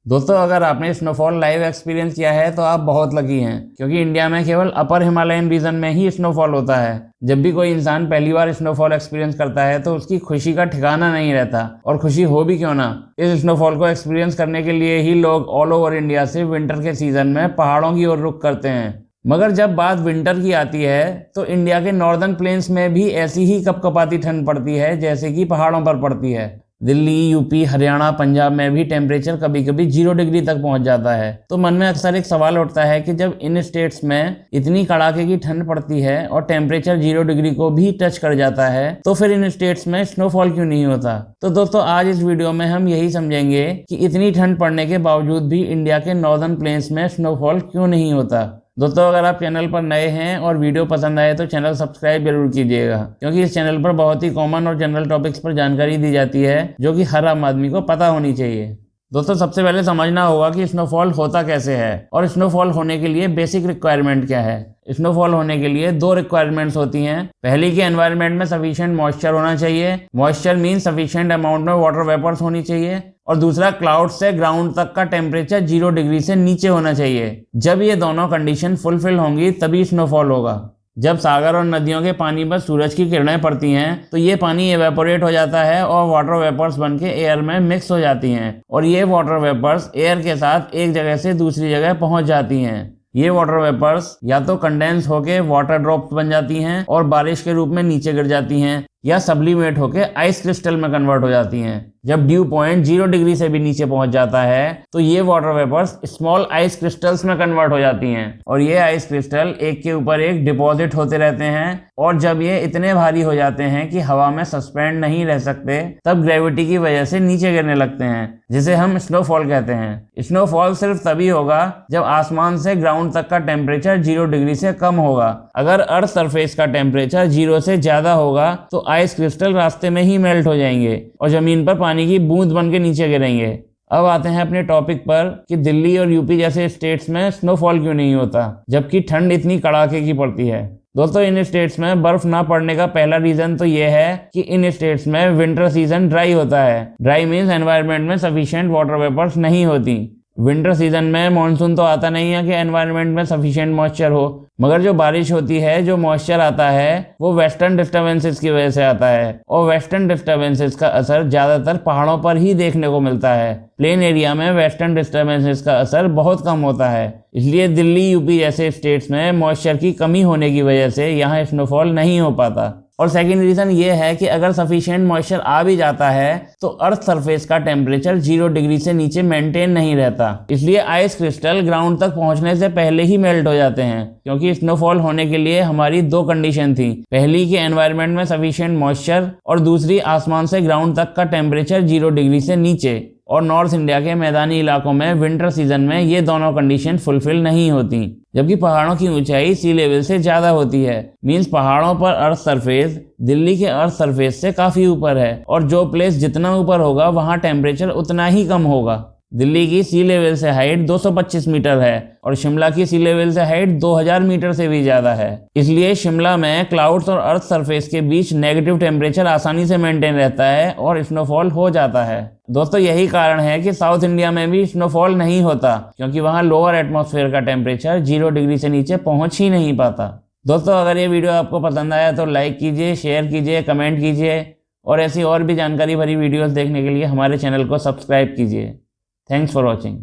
दोस्तों अगर आपने स्नोफॉल लाइव एक्सपीरियंस किया है तो आप बहुत लकी हैं, क्योंकि इंडिया में केवल अपर हिमालयन रीजन में ही स्नोफॉल होता है। जब भी कोई इंसान पहली बार स्नोफॉल एक्सपीरियंस करता है तो उसकी खुशी का ठिकाना नहीं रहता, और खुशी हो भी क्यों ना। इस स्नोफॉल को एक्सपीरियंस करने के लिए ही लोग ऑल ओवर इंडिया से विंटर के सीजन में पहाड़ों की ओर रुख करते हैं। मगर जब बात विंटर की आती है तो इंडिया के नॉर्दर्न प्लेन्स में भी ऐसी ही कपकपाती ठंड पड़ती है जैसे कि पहाड़ों पर पड़ती है। दिल्ली, यूपी, हरियाणा, पंजाब में भी टेम्परेचर कभी कभी 0 डिग्री तक पहुंच जाता है। तो मन में अक्सर एक सवाल उठता है कि जब इन स्टेट्स में इतनी कड़ाके की ठंड पड़ती है और टेम्परेचर 0 डिग्री को भी टच कर जाता है तो फिर इन स्टेट्स में स्नोफॉल क्यों नहीं होता। तो दोस्तों आज इस वीडियो में हम यही समझेंगे कि इतनी ठंड पड़ने के बावजूद भी इंडिया के नॉर्दर्न प्लेन्स में स्नोफॉल क्यों नहीं होता। दोस्तों अगर आप चैनल पर नए हैं और वीडियो पसंद आए तो चैनल सब्सक्राइब जरूर कीजिएगा, क्योंकि इस चैनल पर बहुत ही कॉमन और जनरल टॉपिक्स पर जानकारी दी जाती है जो कि हर आम आदमी को पता होनी चाहिए। दोस्तों सबसे पहले समझना होगा कि स्नोफॉल होता कैसे है और स्नोफॉल होने के लिए बेसिक रिक्वायरमेंट क्या है। स्नोफॉल होने के लिए 2 रिक्वायरमेंट्स होती हैं। पहली की एनवायरनमेंट में सफिशिएंट मॉइस्चर होना चाहिए। मॉइस्चर मीन सफिशिएंट अमाउंट में वाटर वेपर्स होनी चाहिए। और दूसरा क्लाउड से ग्राउंड तक का टेम्परेचर 0 डिग्री से नीचे होना चाहिए। जब ये दोनों कंडीशन फुलफिल होंगी तभी स्नोफॉल होगा। जब सागर और नदियों के पानी पर सूरज की किरणें पड़ती हैं तो ये पानी एवेपोरेट हो जाता है और वाटर वेपर्स बन के एयर में मिक्स हो जाती हैं, और ये वाटर वेपर्स एयर के साथ एक जगह से दूसरी जगह पहुंच जाती हैं। ये वाटर वेपर्स या तो कंडेंस होके वाटर ड्रॉप्स बन जाती हैं और बारिश के रूप में नीचे गिर जाती हैं, या सब्लिमेट होके आइस क्रिस्टल में कन्वर्ट हो जाती हैं। जब ड्यू पॉइंट 0 डिग्री से भी नीचे पहुंच जाता है तो ये water vapours small ice crystals में कन्वर्ट हो जाती हैं, और ये आइस क्रिस्टल एक के ऊपर एक डिपॉजिट होते रहते हैं। और जब ये इतने भारी हो जाते हैं कि हवा में सस्पेंड नहीं रह सकते तब ग्रेविटी की वजह से नीचे गिरने लगते हैं, जिसे हम स्नोफॉल कहते हैं। स्नोफॉल सिर्फ तभी होगा जब आसमान से ग्राउंड तक का टेम्परेचर 0 डिग्री से कम होगा। अगर अर्थ सरफेस का टेम्परेचर 0 से ज्यादा होगा तो आइस क्रिस्टल रास्ते में ही मेल्ट हो जाएंगे और जमीन पर पानी की बूंद बन के नीचे गिरेंगे। अब आते हैं अपने टॉपिक पर कि दिल्ली और यूपी जैसे स्टेट्स में स्नोफॉल क्यों नहीं होता जबकि ठंड इतनी कड़ाके की पड़ती है। दोस्तों इन स्टेट्स में बर्फ ना पड़ने का पहला रीजन तो यह है कि इन स्टेट्स में विंटर सीजन ड्राई होता है। ड्राई मीन्स एनवायरनमेंट में सफिशिएंट वाटर वेपर्स नहीं होती। विंटर सीजन में मानसून तो आता नहीं है कि एनवायरनमेंट में सफिशिएंट मॉइस्चर हो, मगर जो बारिश होती है, जो मॉइस्चर आता है वो वेस्टर्न डिस्टर्बेंसेस की वजह से आता है, और वेस्टर्न डिस्टर्बेंसेस का असर ज्यादातर पहाड़ों पर ही देखने को मिलता है। प्लेन एरिया में वेस्टर्न डिस्टर्बेंसेस का असर बहुत कम होता है। इसलिए दिल्ली, यूपी जैसे स्टेट्स में मॉइस्चर की कमी होने की वजह से यहाँ स्नोफॉल नहीं हो पाता। और सेकंड रीजन ये है कि अगर सफिशिएंट मॉइस्चर आ भी जाता है तो अर्थ सरफेस का टेम्परेचर 0 डिग्री से नीचे मेंटेन नहीं रहता। इसलिए आइस क्रिस्टल ग्राउंड तक पहुंचने से पहले ही मेल्ट हो जाते हैं। क्योंकि स्नोफॉल होने के लिए हमारी 2 कंडीशन थी। पहली कि एनवायरनमेंट में सफिशिएंट मॉइस्चर, और दूसरी आसमान से ग्राउंड तक का टेम्परेचर 0 डिग्री से नीचे। और नॉर्थ इंडिया के मैदानी इलाकों में विंटर सीजन में ये दोनों कंडीशन फुलफिल नहीं होती, जबकि पहाड़ों की ऊंचाई सी लेवल से ज्यादा होती है। मींस पहाड़ों पर अर्थ सरफेस दिल्ली के अर्थ सरफेस से काफी ऊपर है, और जो प्लेस जितना ऊपर होगा वहां टेम्परेचर उतना ही कम होगा। दिल्ली की सी लेवल से हाइट 225 मीटर है और शिमला की सी लेवल से हाइट 2000 मीटर से भी ज्यादा है। इसलिए शिमला में क्लाउड्स और अर्थ सरफेस के बीच नेगेटिव टेम्परेचर आसानी से मेंटेन रहता है और स्नोफॉल हो जाता है। दोस्तों यही कारण है कि साउथ इंडिया में भी स्नोफॉल नहीं होता, क्योंकि वहां लोअर एटमॉस्फेयर का टेम्परेचर 0 डिग्री से नीचे पहुंच ही नहीं पाता। दोस्तों अगर ये वीडियो आपको पसंद आया तो लाइक कीजिए, शेयर कीजिए, कमेंट कीजिए, और ऐसी और भी जानकारी भरी वीडियोस देखने के लिए हमारे चैनल को सब्सक्राइब कीजिए। Thanks for watching.